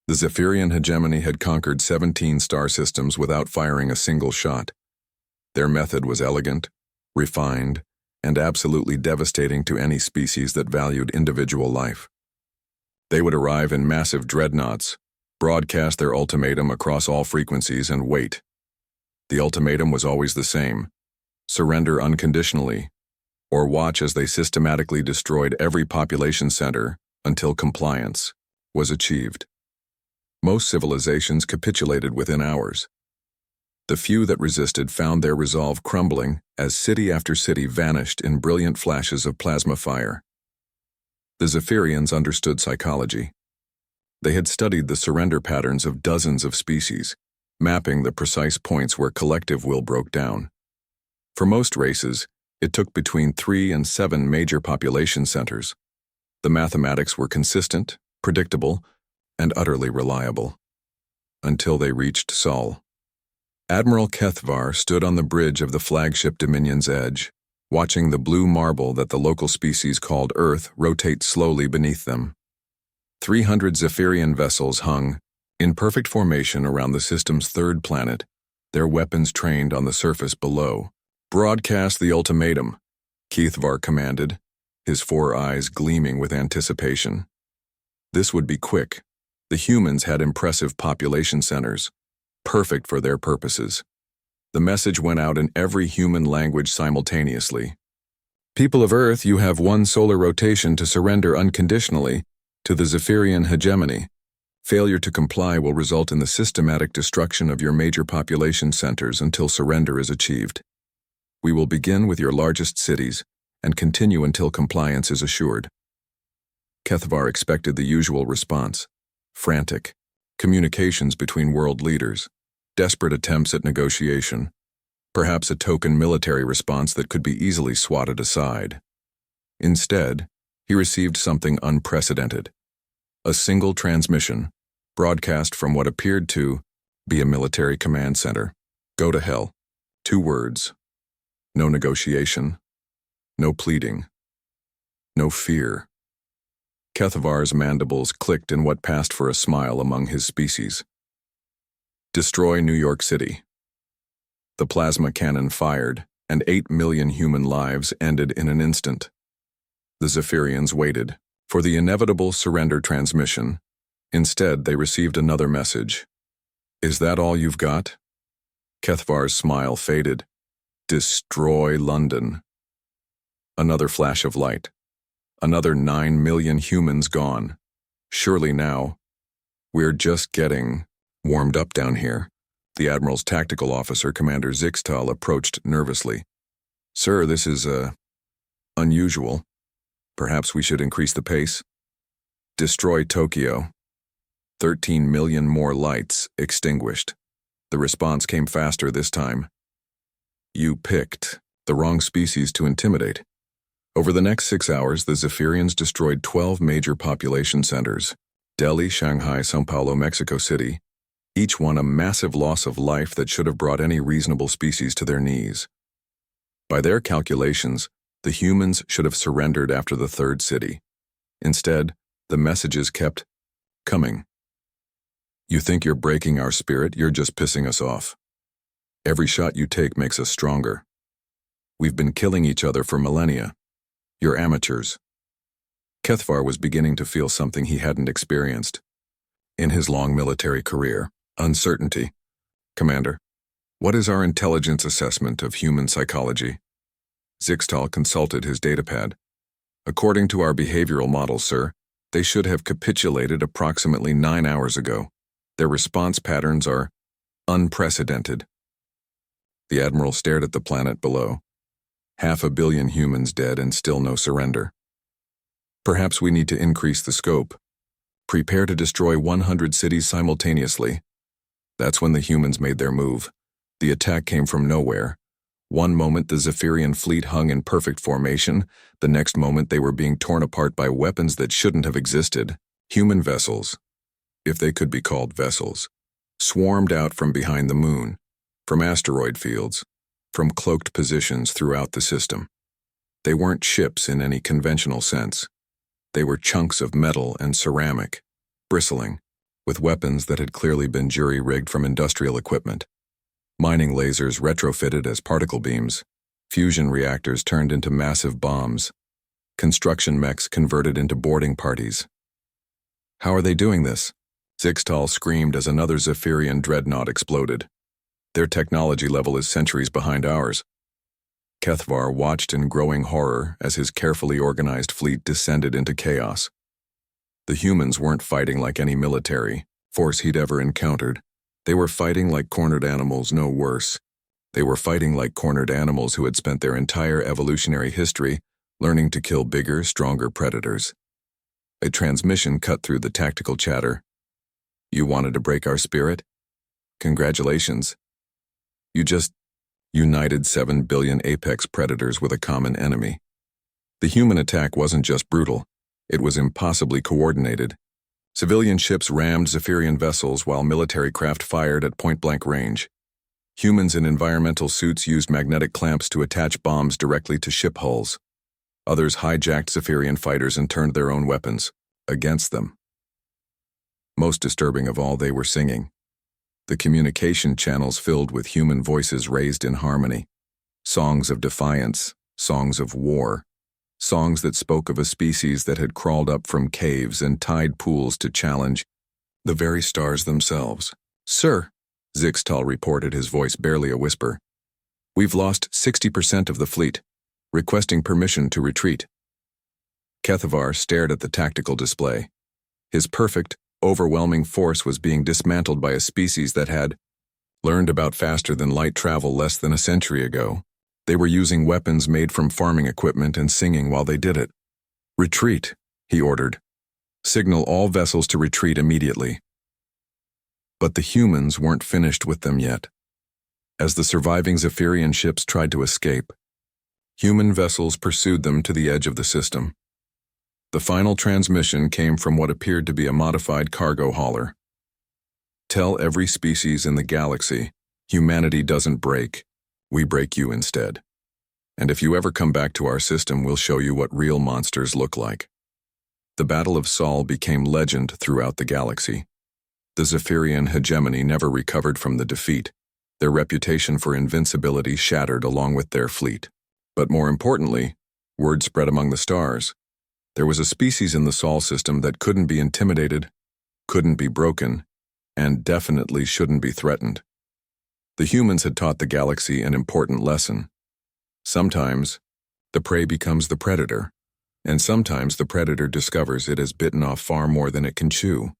The Zephyrian hegemony had conquered 17 star systems without firing a single shot. Their method was elegant, refined, and absolutely devastating to any species that valued individual life. They would arrive in massive dreadnoughts, broadcast their ultimatum across all frequencies, and wait. The ultimatum was always the same: surrender unconditionally, or watch as they systematically destroyed every population center until compliance was achieved. Most civilizations capitulated within hours. The few that resisted found their resolve crumbling as city after city vanished in brilliant flashes of plasma fire. The Zephyrians understood psychology. They had studied the surrender patterns of dozens of species, mapping the precise points where collective will broke down. For most races, it took between 3 and 7 major population centers. The mathematics were consistent, predictable, and utterly reliable. Until they reached Sol. Admiral Kethvar stood on the bridge of the flagship Dominion's edge, watching the blue marble that the local species called Earth rotate slowly beneath them. 300 Zephyrian vessels hung, in perfect formation around the system's third planet, their weapons trained on the surface below. "Broadcast the ultimatum," Kethvar commanded, his 4 eyes gleaming with anticipation. This would be quick. The humans had impressive population centers, perfect for their purposes. The message went out in every human language simultaneously. "People of Earth, you have 1 solar rotation to surrender unconditionally to the Zephyrian hegemony. Failure to comply will result in the systematic destruction of your major population centers until surrender is achieved. We will begin with your largest cities and continue until compliance is assured." Kethvar expected the usual response: frantic communications between world leaders, desperate attempts at negotiation, perhaps a token military response that could be easily swatted aside. Instead, he received something unprecedented: a single transmission, broadcast from what appeared to be a military command center. "Go to hell." 2 words. No negotiation, no pleading, no fear. Kethvar's mandibles clicked in what passed for a smile among his species. "Destroy New York City." The plasma cannon fired, and 8 million human lives ended in an instant. The Zephyrians waited for the inevitable surrender transmission. Instead, they received another message. "Is that all you've got?" Kethvar's smile faded. "Destroy London." Another flash of light. Another 9 million humans gone. Surely now, "We're just getting warmed up down here." The Admiral's tactical officer, Commander Zixtal, approached nervously. "Sir, this is, unusual. Perhaps we should increase the pace." "Destroy Tokyo." 13 million more lights extinguished. The response came faster this time. "You picked the wrong species to intimidate." Over the next 6 hours, the Zephyrians destroyed 12 major population centers: Delhi, Shanghai, São Paulo, Mexico City, each one a massive loss of life that should have brought any reasonable species to their knees. By their calculations, the humans should have surrendered after the 3rd city. Instead, the messages kept coming. "You think you're breaking our spirit? You're just pissing us off. Every shot you take makes us stronger. We've been killing each other for millennia. You're amateurs." Kethvar was beginning to feel something he hadn't experienced in his long military career: uncertainty. "Commander, what is our intelligence assessment of human psychology?" Zixtal consulted his datapad. "According to our behavioral model, sir, they should have capitulated approximately 9 hours ago. Their response patterns are unprecedented." The Admiral stared at the planet below. 500 million humans dead and still no surrender. "Perhaps we need to increase the scope. Prepare to destroy 100 cities simultaneously." That's when the humans made their move. The attack came from nowhere. One moment the Zephyrian fleet hung in perfect formation, the next moment they were being torn apart by weapons that shouldn't have existed. Human vessels, if they could be called vessels, swarmed out from behind the moon, from asteroid fields, from cloaked positions throughout the system. They weren't ships in any conventional sense. They were chunks of metal and ceramic, bristling, with weapons that had clearly been jury-rigged from industrial equipment. Mining lasers retrofitted as particle beams, fusion reactors turned into massive bombs, construction mechs converted into boarding parties. How are they doing this? Zixtal screamed as another Zephyrian dreadnought exploded. Their technology level is centuries behind ours. Kethvar watched in growing horror as his carefully organized fleet descended into chaos. The humans weren't fighting like any military force he'd ever encountered. They were fighting like cornered animals, no worse. They were fighting like cornered animals who had spent their entire evolutionary history learning to kill bigger, stronger predators. A transmission cut through the tactical chatter. You wanted to break our spirit? Congratulations. You just united 7 billion apex predators with a common enemy. The human attack wasn't just brutal, it was impossibly coordinated. Civilian ships rammed Zephyrian vessels while military craft fired at point-blank range. Humans in environmental suits used magnetic clamps to attach bombs directly to ship hulls. Others hijacked Zephyrian fighters and turned their own weapons against them. Most disturbing of all, they were singing. The communication channels filled with human voices raised in harmony. Songs of defiance, songs of war, songs that spoke of a species that had crawled up from caves and tide pools to challenge the very stars themselves. Sir, Zixtal reported, his voice barely a whisper. We've lost 60% of the fleet, requesting permission to retreat. Kethvar stared at the tactical display. His perfect, overwhelming force was being dismantled by a species that had learned about faster-than-light travel less than a century ago. They were using weapons made from farming equipment and singing while they did it. Retreat, he ordered. Signal all vessels to retreat immediately. But the humans weren't finished with them yet. As the surviving Zephyrian ships tried to escape, human vessels pursued them to the edge of the system. The final transmission came from what appeared to be a modified cargo hauler. Tell every species in the galaxy, humanity doesn't break. We break you instead. And if you ever come back to our system, we'll show you what real monsters look like. The Battle of Sol became legend throughout the galaxy. The Zephyrian hegemony never recovered from the defeat. Their reputation for invincibility shattered along with their fleet. But more importantly, word spread among the stars. There was a species in the Sol system that couldn't be intimidated, couldn't be broken, and definitely shouldn't be threatened. The humans had taught the galaxy an important lesson. Sometimes, the prey becomes the predator, and sometimes the predator discovers it has bitten off far more than it can chew.